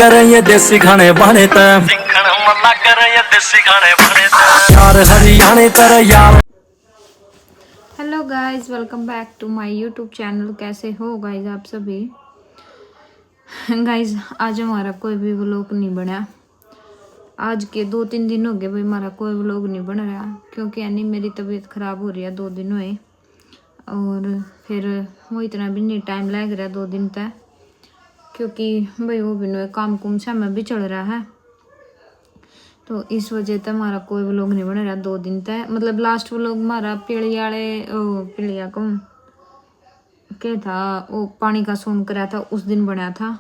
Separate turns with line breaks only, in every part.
कर ये देसी खाने बने सीखण मल्ला कर ये देसी खाने बने यार हरियाणे तर यार।
Hello guys, welcome back to my YouTube channel. कैसे हो गाइस आप सभी? गाइस आज हमारा कोई भी व्लॉग नहीं बना। आज के 2-3 दिन हो गए भाई, हमारा कोई व्लॉग नहीं बन रहा क्योंकि यानी मेरी तबीयत ख़राब हो रही है 2 दिन हुए, और फिर वो इतना भी नहीं टाइम लग रहा 2 दिन तक, क्योंकि भाई वो भी काम कुम समय भी चल रहा है, तो इस वजह से हमारा कोई व्लॉग नहीं बन रहा 2 दिन तक। मतलब लास्ट व्लॉग हमारा पिलिया को क्या था, वो पानी का सोन करा था उस दिन बना था।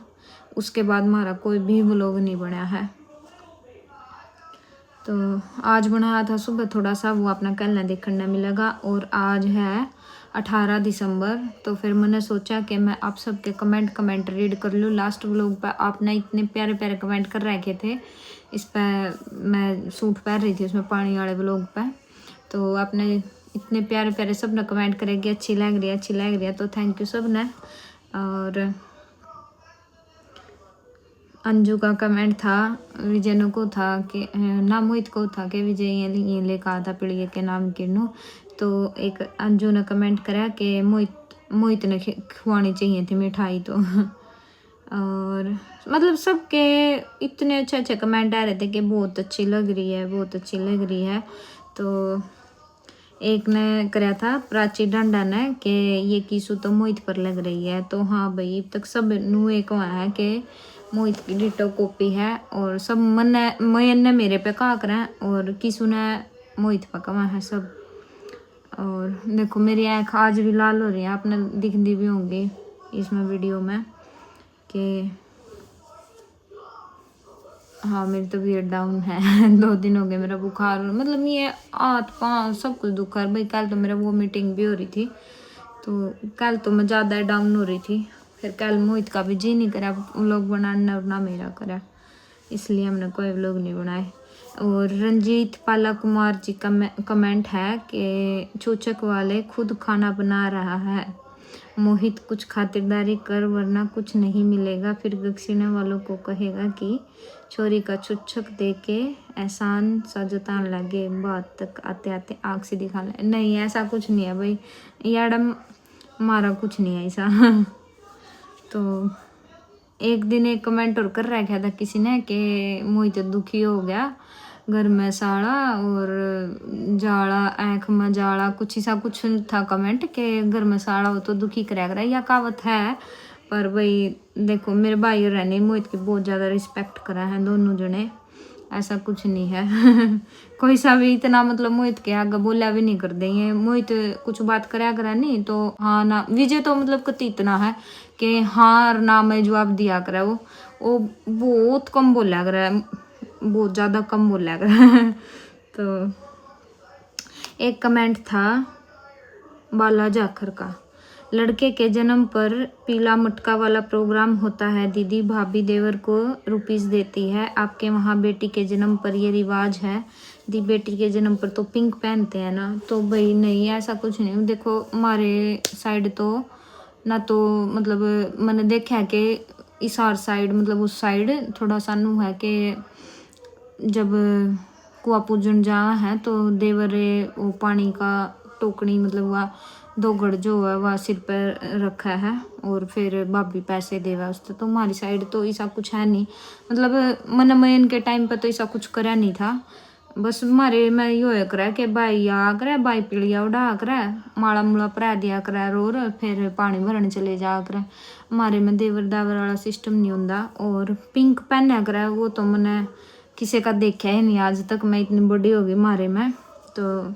उसके बाद हमारा कोई भी व्लॉग नहीं बना है। तो आज बनाया था सुबह थोड़ा सा, वो अपना कहना देखने मिलेगा। और आज है 18 दिसंबर, तो फिर मैंने सोचा कि मैं आप सबके कमेंट रीड कर लूँ। लास्ट व्लॉग पर आपने इतने प्यारे प्यारे कमेंट कर रखे थे, इस पर मैं सूट पहन रही थी उसमें पानी वाले व्लॉग पर, तो आपने इतने प्यारे प्यारे सब ने कमेंट करे कि अच्छी लग रही है, तो थैंक यू सब ने। और अंजू का कमेंट था, विजय को था कि ना मोहित को था कि विजय ये लेकर आता पिड़िए के नाम किन्नू। तो एक अंजू ने कमेंट करा कि मोहित ने खुआनी चाहिए थी मिठाई तो और मतलब सबके इतने अच्छे अच्छे कमेंट आ रहे थे कि बहुत अच्छी लग रही है, बहुत अच्छी लग रही है। तो एक ने कराया था प्राची डंडा ने कि ये कीसू तो मोहित पर लग रही है। तो हाँ भाई, अब तक सब नू एक वहाँ है कि मोहित की डिटो कॉपी है, और सब मयन ने मेरे पे कहा करें और किसू ने मोहित पे कहा है सब। और देखो मेरी आँख आज भी लाल हो रही है, आपने दिखती भी होंगी इसमें वीडियो में कि हाँ मेरी तबीयत डाउन है 2 दिन हो गए मेरा बुखार, मतलब ये हाथ पाँव सब कुछ दुखा है भाई। कल तो मेरा वोमिटिंग भी हो रही थी, तो कल तो मैं ज़्यादा डाउन हो रही थी। फिर कल मोहित का भी जी नहीं करा व्लॉग बनाने और ना मेरा करा, इसलिए हमने कोई व्लॉग नहीं बनाए। और रंजीत पाला कुमार जी का कमेंट है कि चूचक वाले खुद खाना बना रहा है, मोहित कुछ खातिरदारी कर वरना कुछ नहीं मिलेगा, फिर दक्षिणा वालों को कहेगा कि छोरी का चुच्छक दे के एहसान सा जतान लगे, बात तक आते आते आँख से दिखा ले। नहीं ऐसा कुछ नहीं है भाई, याडम हमारा कुछ नहीं है ऐसा तो एक दिन एक कमेंट और कर रखा था किसी ने कि मोहित दुखी हो गया, घर में साड़ा और जाड़ा, आँख में जाड़ा, कुछ ऐसा कुछ था कमेंट कि घर में साड़ा हो तो दुखी करा या कहावत है। पर भाई देखो मेरे भाई और रहने मोहित की बहुत ज़्यादा रिस्पेक्ट करा है दोनों जने, ऐसा कुछ नहीं है कोई सा भी इतना मतलब मोहित के आगे बोला भी नहीं कर देंगे। मोहित कुछ बात करा नहीं तो हाँ ना, विजय तो मतलब कति इतना है कि हाँ और ना में जवाब दिया करा, वो बहुत कम बोला करा, बहुत ज़्यादा कम बोला करा तो एक कमेंट था बाला जाखर का, लड़के के जन्म पर पीला मटका वाला प्रोग्राम होता है, दीदी भाभी देवर को रुपीस देती है, आपके वहाँ बेटी के जन्म पर ये रिवाज है? दी बेटी के जन्म पर तो पिंक पहनते हैं ना। तो भाई नहीं ऐसा कुछ नहीं, देखो हमारे साइड तो ना, तो मतलब मैंने देखा है कि इसार साइड मतलब उस साइड थोड़ा सा नू है कि जब कुआ पूजन जा है तो देवरे वो पानी का टोकनी मतलब वह 2 गड़ जो है वह सिर पर रखा है और फिर भाभी पैसे देवा उससे। तो हमारी साइड तो ऐसा कुछ है नहीं, मतलब मनमयन के टाइम पर तो ऐसा कुछ करा नहीं था। बस हमारे में यो करा कि भाई आ करे, भाई पीड़िया उड़ा करे, माड़ा मुड़ा परा दिया करा रोर, फिर पानी भरने चले जा करे। हमारे में देवर दावर वाला सिस्टम नहीं होता। और पिंक पहना करा वो तो मैंने किसी का देखा ही नहीं आज तक, मैं इतनी बड़ी होगी मारे में। तो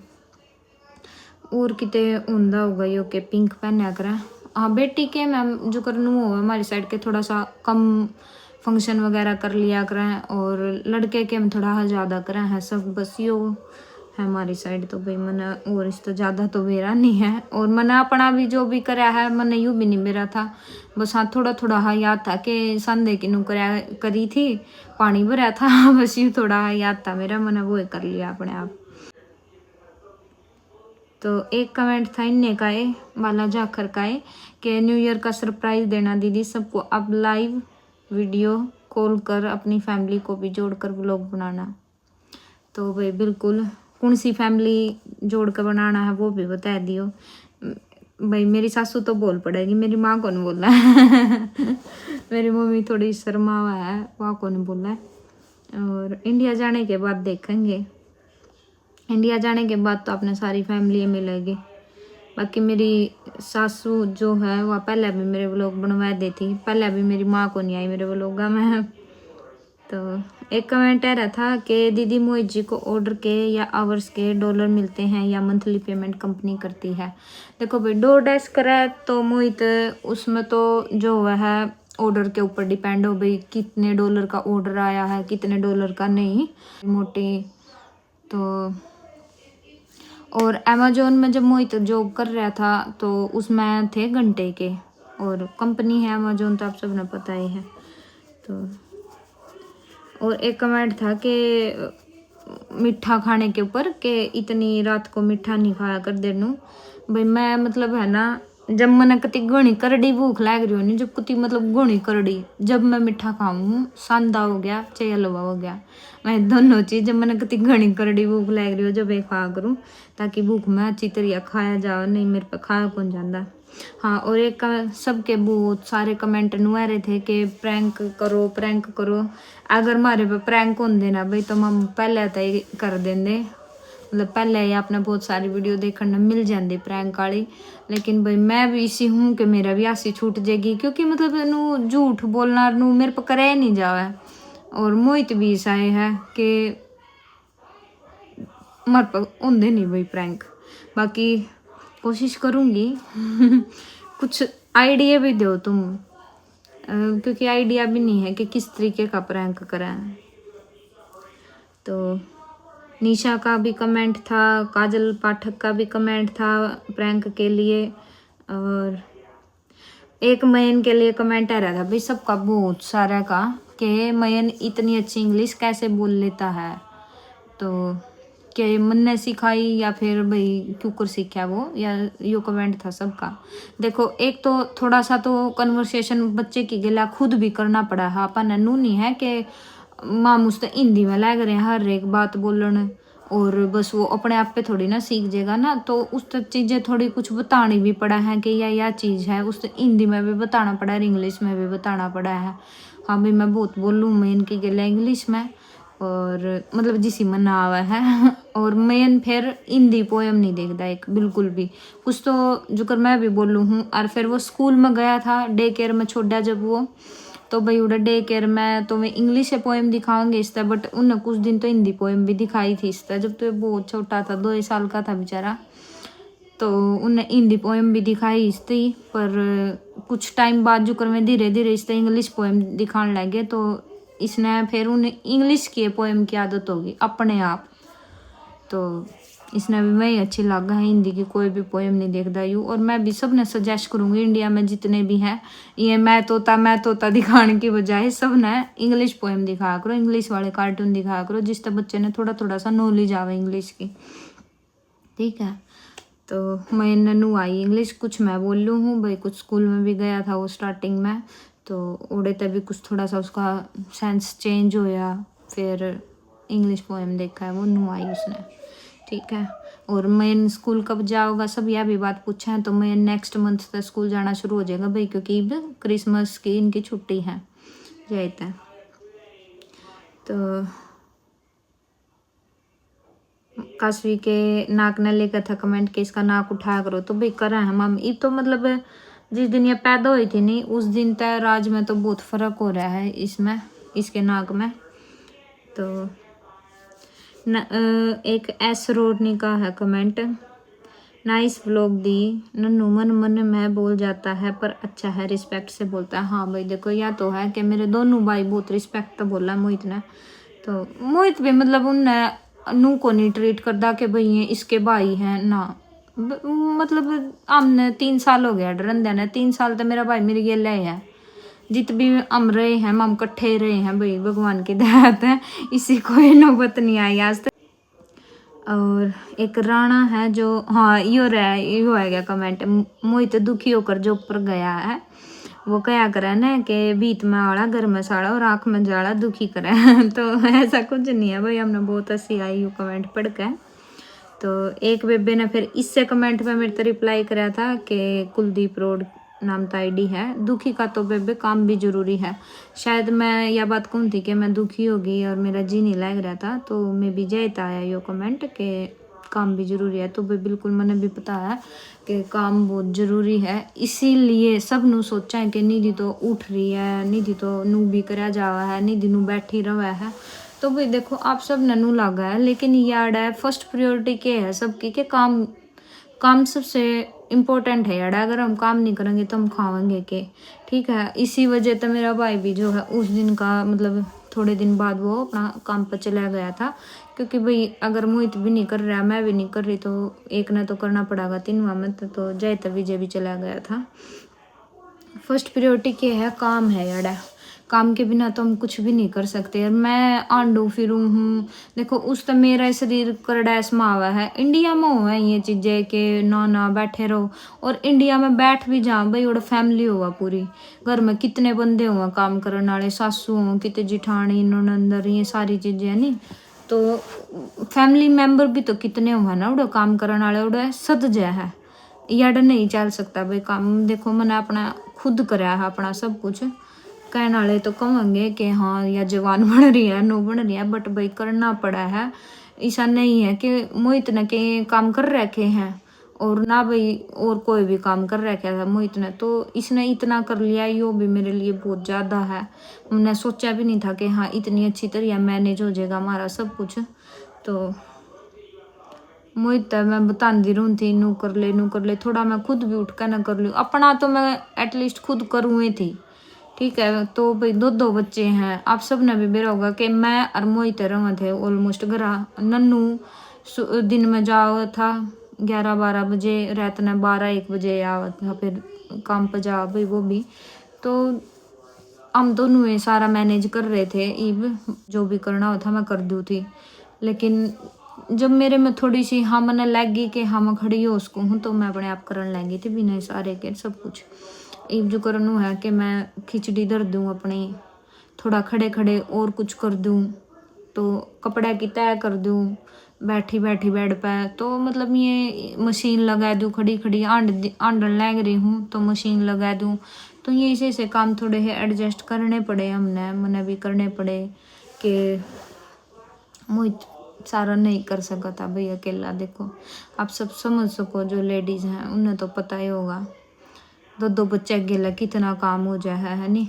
और किते ऊंदा होगा यो के पिंक पहना करा। हाँ बेटी के मैम जो करनू हो हमारी साइड के थोड़ा सा कम फंक्शन वगैरह कर लिया करें, और लड़के के हम थोड़ा ज़्यादा करें हैं सब, बस यो है हमारी साइड। तो भाई मैंने और इस तो ज़्यादा तो मेरा नहीं है, और मैंने अपना भी जो भी कराया है मैंने यूँ भी नहीं मेरा था, बस हाँ थोड़ा थोड़ा हाँ याद था कि संडे की नू करी थी पानी भरा था बस यूँ थोड़ा याद था मेरा, मैंने वो कर लिया अपने आप। तो एक कमेंट था इनने का है बाला जाखर का है कि न्यू ईयर का सरप्राइज देना दीदी सबको, अब लाइव वीडियो कॉल कर अपनी फैमिली को भी जोड़कर व्लॉग बनाना। तो भाई बिल्कुल कौन सी फैमिली जोड़ कर बनाना है वो भी बता दियो। भाई मेरी सासू तो बोल पड़ेगी, मेरी माँ को नहीं बोला है मेरी मम्मी थोड़ी शर्मावा है, वहाँ को नहीं बोला है। और इंडिया जाने के बाद देखेंगे, इंडिया जाने के बाद तो अपने सारी फैमिली मिलेगी। बाकी मेरी सासू जो है वह पहले भी मेरे व्लॉग बनवा दी थी, पहले भी मेरी माँ को नहीं आई मेरे व्लॉगा में। तो एक कमेंट आ रहा था कि दीदी मोहित जी को ऑर्डर के या आवर्स के डॉलर मिलते हैं या मंथली पेमेंट कंपनी करती है। देखो भाई DoorDash करा तो मोहित उसमें तो जो हुआ है ऑर्डर के ऊपर डिपेंड हो भाई कितने डॉलर का ऑर्डर आया है कितने डॉलर का नहीं मोटी। तो और अमेजोन में जब मोहित जॉब कर रहा था तो उसमें थे घंटे के, और कंपनी है अमेजोन तो आप सबने पता ही है। तो और एक कमेंट था कि मीठा खाने के ऊपर कि इतनी रात को मीठा नहीं खाया कर देनू। भाई मैं मतलब है ना जब मैंने कति घनी करड़ी भूख लग रही होनी, जब कति मतलब घनी करड़ी जब मैं मीठा खाऊं सांदा हो गया चाहे हलवा हो गया, मैं दोनों चीज़ जब मैंने कति घनी करड़ी भूख लग रही हो जब ये खा करूँ ताकि भूख में अच्छी तरह खाया जाओ, नहीं मेरे पे खाया कौन जाता। हाँ और एक सबके बहुत सारे कमेंट नुआ रहे थे कि प्रैंक करो प्रैंक करो। अगर हमारे पे प्रैंक हों देना भाई तो हम पहले तो ही कर देंगे, मतलब पहले ही आपने बहुत सारी वीडियो देखने मिल जाती प्रैंक वाली। लेकिन भाई मैं भी इसी हूँ कि मेरा भी हासी छूट जाएगी, क्योंकि मतलब नू झूठ बोलना नू मेरे पे करे नहीं जावे। और मोहित भी ऐसा है कि मर पर होंगे नहीं भाई प्रैंक। बाकी कोशिश करूँगी कुछ आइडिया भी दो तुम, क्योंकि आइडिया भी नहीं है कि किस तरीके का प्रैंक करें। तो निशा का भी कमेंट था, काजल पाठक का भी कमेंट था प्रैंक के लिए, और एक मयन के लिए कमेंट आ रहा था भाई सबका बहुत सारा का कि मयन इतनी अच्छी इंग्लिश कैसे बोल लेता है। तो क्या मन ने सिखाई या फिर भाई क्यों कर सीखा वो, या यो कमेंट था सबका। देखो एक तो थोड़ा सा तो कन्वर्सेशन बच्चे की गिला खुद भी करना पड़ा है, अपन नू नहीं है कि मामूस तो हिंदी में लग रहे हैं हर एक बात बोलने और बस वो अपने आप पे थोड़ी ना सीख जाएगा ना। तो उस तक चीज़ें थोड़ी कुछ बतानी भी पड़ा है कि यह चीज़ है, उस हिंदी में भी बताना पड़ा है इंग्लिश में भी बताना पड़ा है। हाँ भाई मैं बहुत बोलूँ मैं इनकी गिला इंग्लिश में और मतलब जिसी मन आवा है और मैं फिर हिंदी पोएम नहीं देखता एक बिल्कुल भी, कुछ तो जो कर मैं भी बोलूँ हूँ। और फिर वो स्कूल में गया था डे केयर में छोड़ा जब वो, तो भाई उड़ा डे केयर में तो मैं इंग्लिश से पोएम दिखाऊंगे इसका, बट उन्हें कुछ दिन तो हिंदी पोएम भी दिखाई थी इसका जब तो बहुत छोटा था 2 साल का था बेचारा। तो उन्हें हिंदी पोएम भी दिखाई इसकी, पर कुछ टाइम बाद जो कर मैं धीरे धीरे इससे इंग्लिश पोएम दिखाने लगे तो इसने फिर उन्हें इंग्लिश की पोएम की आदत होगी अपने आप। तो इसने भी मैं अच्छी लगा है, हिंदी की कोई भी पोएम नहीं देखता यूँ। और मैं भी सब ने सजेस्ट करूँगी इंडिया में जितने भी हैं ये मैं तोता दिखाने की बजाय सब ने इंग्लिश पोएम दिखाया करो, इंग्लिश वाले कार्टून दिखाया करो जिससे बच्चे ने थोड़ा थोड़ा सा नॉलेज आवे इंग्लिश की, ठीक है। तो मैं ननू आई इंग्लिश कुछ मैं बोल लूँ हूँ भाई, कुछ स्कूल में भी गया था वो स्टार्टिंग में तो उड़े तभी कुछ थोड़ा सा उसका सेंस चेंज होया, फिर इंग्लिश पोएम देखा है वो नू आई उसने, ठीक है। और मैं स्कूल कब जाओगा सब यह भी बात पूछा है, तो मैं नेक्स्ट मंथ तक स्कूल जाना शुरू हो जाएगा भाई, क्योंकि अब क्रिसमस की इनकी छुट्टी है जाता है। तो काशवी के नाक ने लेकर था कमेंट के इसका नाक उठाया करो, तो भाई करा है मम ये तो मतलब जिस दिन ये पैदा हुई थी नहीं उस दिन तक राज में तो बहुत फ़र्क हो रहा है इसमें इसके नाक में। तो एक एस रोडनी का है कमेंट, नाइस व्लॉग दी नन्नू मन मन में बोल जाता है पर अच्छा है रिस्पेक्ट से बोलता है। हाँ भाई देखो या तो है कि मेरे दोनों भाई बहुत रिस्पेक्ट तो बोला मोहित ने, तो मोहित भी मतलब उनने नू को नहीं ट्रीट करता कि भाई ये इसके भाई हैं ना, मतलब हमने 3 साल हो गया डरन ने 3 साल तो मेरा भाई मेरे गेले है जित भी हम रहे हैं हम इकट्ठे रहे हैं भाई भगवान की दयात है, इसी कोई नौबत नहीं आई आज तक। और एक राणा है जो हाँ यो है गया कमेंट मोहित दुखी होकर जो ऊपर गया है वो कया करे ना कि बीत में आड़ा घर में साड़ा और आँख में जाड़ा दुखी करे तो ऐसा कुछ नहीं है भाई। हमने बहुत हंसी आई वो कमेंट पढ़ के। तो एक बेबे ने फिर इससे कमेंट पे मेरे तो रिप्लाई करा था कि कुलदीप रोड नाम तो आईडी है, दुखी का तो बेबे काम भी जरूरी है। शायद मैं यह बात कहूँ थी कि मैं दुखी हो गई और मेरा जी नहीं लग रहा था, तो मैं भी जयता आया यो कमेंट के काम भी जरूरी है। तो भाई बिल्कुल मैंने भी पता है कि काम बहुत जरूरी है, इसीलिए सब नू सोचा है कि निधि तो उठ रही है, निधि तो नू भी करा जावा है, निधि नू बैठी रहा है। तो भाई देखो आप सब ननू लगा है, लेकिन याद है फर्स्ट प्रायोरिटी क्या है सबकी के काम। काम सबसे इम्पोर्टेंट है यार, अगर हम काम नहीं करेंगे तो हम खाएंगे के। ठीक है, इसी वजह तो मेरा भाई भी जो है उस दिन का मतलब थोड़े दिन बाद वो अपना काम पर चला गया था, क्योंकि भाई अगर मोहित भी नहीं कर रहा मैं भी नहीं कर रही तो एक ने तो करना पड़ेगा तीनवा में। तो जय तो विजय भी चला गया था। फर्स्ट प्रायोरिटी क्या है, काम है यार, काम के बिना तो हम कुछ भी नहीं कर सकते। और मैं आंडू फिरूँ हूँ, देखो उस तो मेरा शरीर करडैस मावा है। इंडिया में हुआ है ये चीज़ें कि ना बैठे रहो, और इंडिया में बैठ भी जाओ भाई और फैमिली हुआ पूरी, घर में कितने बंदे हुआ काम करने वाले, सासू हो कितने जिठानी ननंदर, ये सारी चीज़ें है नी, तो फैमिली मेम्बर भी तो कितने हुआ ना उड़ा काम करने वाले, उड़ा सद जय है यार नहीं चल सकता भाई काम। देखो मैंने अपना खुद कराया है अपना सब कुछ, कहने वाले तो कहेंगे कि हाँ या जवान बन रही है नो बन रही है, बट भाई करना पड़ा है। ऐसा नहीं है कि मोहित ने के काम कर रखे हैं और ना भाई और कोई भी काम कर रखा था मोहित ने, तो इसने इतना कर लिया, यो भी मेरे लिए बहुत ज़्यादा है। मैंने सोचा भी नहीं था कि हाँ इतनी अच्छी तरह मैनेज हो जाएगा हमारा सब कुछ। तो मोहित मैं बताती रहूँ थी नू कर ले, थोड़ा मैं खुद भी उठ कर ना कर लूँ अपना, तो मैं एटलीस्ट खुद करूँ ही थी। ठीक है, तो भाई दो बच्चे हैं, आप सब ने भी बेरा होगा कि मैं और मोहित रहे थे ऑलमोस्ट घर। नन्नू दिन में जाओ था 11-12 बजे, रात ने 12-1 बजे आओ था, फिर काम पर जाओ भाई वो भी। तो हम दोनों ही सारा मैनेज कर रहे थे, ईब जो भी करना होता मैं कर दूँ थी। लेकिन जब मेरे में थोड़ी सी हाँ मैंने लग गई कि हाँ मैं खड़ी हो उसको हूँ, तो मैं अपने आप करने लगी थी बिना सारे के सब कुछ। एक जो करनू है कि मैं खिचड़ी धर दूँ अपनी, थोड़ा खड़े खड़े और कुछ कर दूँ, तो कपड़ा की तय कर दूँ बैठी बेड पे, तो मतलब ये मशीन लगा दूँ, खड़ी खड़ी आंडन लग रही हूँ तो मशीन लगा दूँ। तो ये ऐसे काम थोड़े है एडजस्ट करने पड़े मैंने भी करने पड़े कि मोहित सारा नहीं कर सका था भाई अकेला। देखो आप सब समझ सको जो लेडीज़ हैं उन्हें तो पता ही होगा, दो बच्चे अकेला कितना काम हो जाए है नी।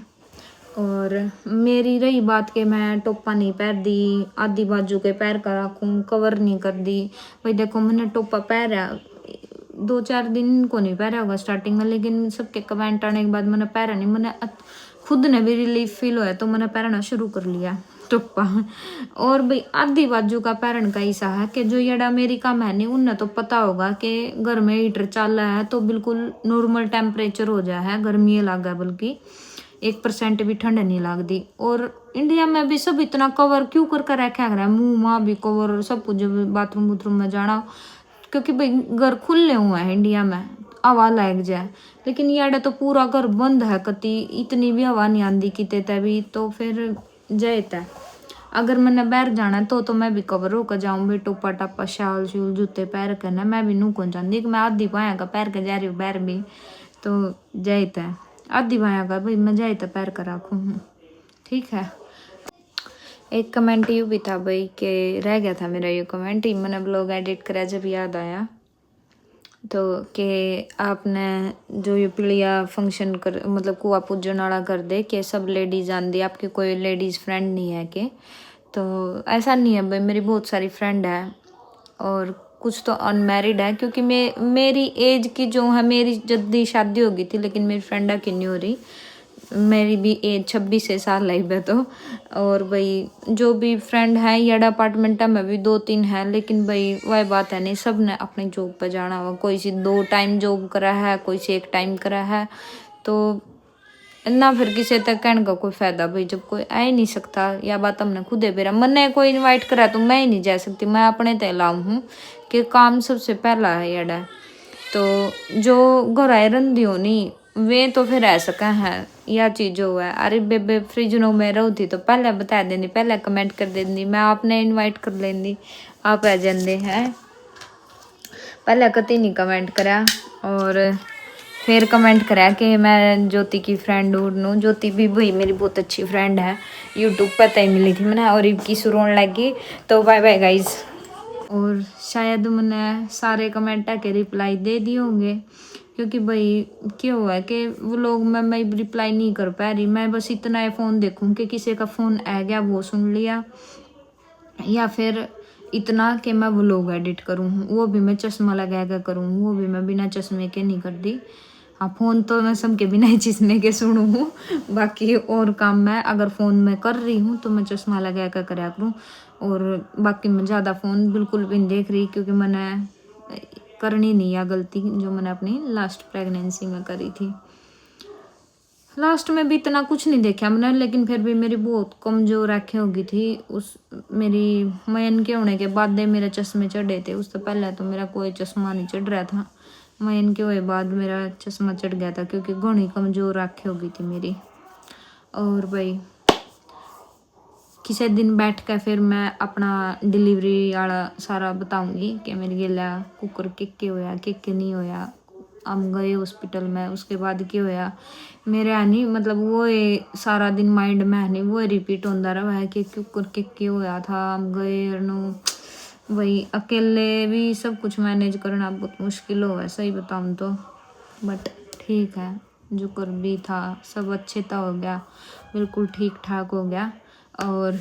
और मेरी रही बात कि मैं टोपा नहीं पहन दी, आधी बाजू के पैर का रखूँ, कवर नहीं कर दी भाई। देखो मैंने टोपा पहना 2-4 दिन को नहीं पहना होगा स्टार्टिंग में, लेकिन सबके कमेंट आने के बाद मैंने पहना नहीं, मैंने खुद ने भी रिलीफ फील होया तो मैंने पहनना शुरू कर लिया टोपा। और भाई आधी बाजू का पैरन का ऐसा है कि जो ये अमेरिका में नहीं उन्हें तो पता होगा कि घर में हीटर चल रहा है तो बिल्कुल नॉर्मल टेम्परेचर हो जाए है, गर्मी लगा बल्कि 1% भी ठंड नहीं लगती। और इंडिया में भी सब इतना कवर क्यों कर रखा है, मुंह माँ भी कवर सब कुछ, बाथरूम वूथरूम में जाना, क्योंकि भाई घर खुले हुए हैं इंडिया में हवा लग जाए। लेकिन यार तो पूरा घर बंद है, कति इतनी भी हवा नहीं आती किते तभी, तो फिर जाता है। अगर मैंने बाहर जाना है तो मैं भी कवर होकर जाऊँ भाई, टोपा टापा शाल शूल जूते पैर करना, मैं भी नू कौन चाहती कि मैं आधी पाया का पैर के जा रही हूँ बाहर भी, तो जाता है आधी पाया का भाई मैं जाता पैर का रखूँ। ठीक है, एक कमेंट यूँ भी था भाई कि रह गया था मेरा ये कमेंट ही, मैंने ब्लॉग एडिट करा जब याद आया तो कि आपने जो ये पीलिया फंक्शन कर मतलब कुआ पूजन वाला कर दे कि सब लेडीज़ आंदी, आपकी कोई लेडीज़ फ्रेंड नहीं है कि? तो ऐसा नहीं है भाई, मेरी बहुत सारी फ्रेंड है और कुछ तो अनमैरिड है, क्योंकि मेरी एज की जो है, मेरी जल्दी शादी हो गई थी लेकिन मेरी फ्रेंडा की नहीं हो रही, मेरी भी एज 26 साल है मैं तो। और भाई जो भी फ्रेंड है या अपार्टमेंट में भी 2-3 है, लेकिन भाई वह बात है नहीं, सब ने अपनी जॉब पर जाना हुआ, कोई सी 2 टाइम जॉब करा है, कोई सी 1 टाइम करा है, तो ना फिर किसी तक कहने का कोई फायदा भाई, जब कोई आ ही नहीं सकता। या बात हमने खुद है बेरा, मैंने कोई इनवाइट करा तो मैं ही नहीं जा सकती, मैं अपने तय लाऊँ हूँ कि काम सबसे पहला है यार। तो जो घर आए रंधी होनी वे तो फिर रह सका है या चीज हो है। अरे बेबे फ्रिज नो में रहती तो पहले बता देंदी, पहले कमेंट कर देंदी, मैं आपने इनवाइट कर लेंदी, आप आ जाते हैं। पहले कति नहीं कमेंट करा और फिर कमेंट करा कि मैं ज्योति की फ्रेंड हूँ। ज्योति भी भाई मेरी बहुत अच्छी फ्रेंड है, यूट्यूब पर तय मिली थी मैंने और इनकी शुरू होने लगी। तो बाय बाय गाइज। और शायद मैंने सारे कमेंट के रिप्लाई दे दिए होंगे, क्योंकि भाई क्या हुआ है कि वो लोग मैं रिप्लाई नहीं कर पा रही। मैं बस इतना फ़ोन देखूँ कि किसी का फ़ोन आ गया वो सुन लिया, या फिर इतना कि मैं व्लॉग एडिट करूँ, वो भी मैं चश्मा लगा कर करूँ, वो भी मैं बिना चश्मे के नहीं करती। हाँ फ़ोन तो मैं सबके बिना ही चश्मे के सुनूँ, बाकी और काम मैं अगर फ़ोन में कर रही हूँ तो मैं चश्मा लगा कर कराया करूँ। और बाकी मैं ज़्यादा फ़ोन बिल्कुल भी नहीं देख रही, क्योंकि मैंने करनी नहीं है गलती जो मैंने अपनी लास्ट प्रेगनेंसी में करी थी। लास्ट में भी इतना कुछ नहीं देखा मैंने, लेकिन फिर भी मेरी बहुत कमज़ोर आँखें हो गई थी। उस मेरी मयन के होने के बाद दे मेरे चश्मे चढ़े थे, उससे पहले तो मेरा कोई चश्मा नहीं चढ़ रहा था। मयन के हुए बाद मेरा चश्मा चढ़ गया था, क्योंकि घनी कमज़ोर आँखें हो गई थी मेरी। और भाई किसी दिन बैठ कर फिर मैं अपना डिलीवरी वाला सारा बताऊंगी कि मेरे गिला कुकर के होया के नहीं होया। हम गए हॉस्पिटल में, उसके बाद क्या होया मेरे आनी मतलब वो सारा दिन माइंड में है नहीं, वो रिपीट होता रहा है कि कुकर के होया था। हम गए वही अकेले भी सब कुछ मैनेज करना बहुत मुश्किल हो है सही बताऊँ तो, बट ठीक है जो कर भी था सब अच्छे था हो गया, बिल्कुल ठीक ठाक हो गया। और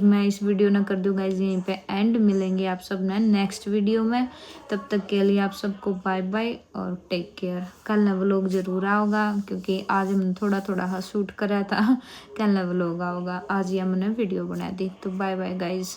मैं इस वीडियो ना कर दूँ गाइज यहीं पे एंड। मिलेंगे आप सब ने नेक्स्ट वीडियो में, तब तक के लिए आप सबको बाय बाय और टेक केयर। कल ना व्लॉग जरूर आओगा, क्योंकि आज हमने थोड़ा थोड़ा शूट करा था, कल ना व्लॉग आओगा। आज ही हमने वीडियो बना दी। तो बाय बाय गाइज।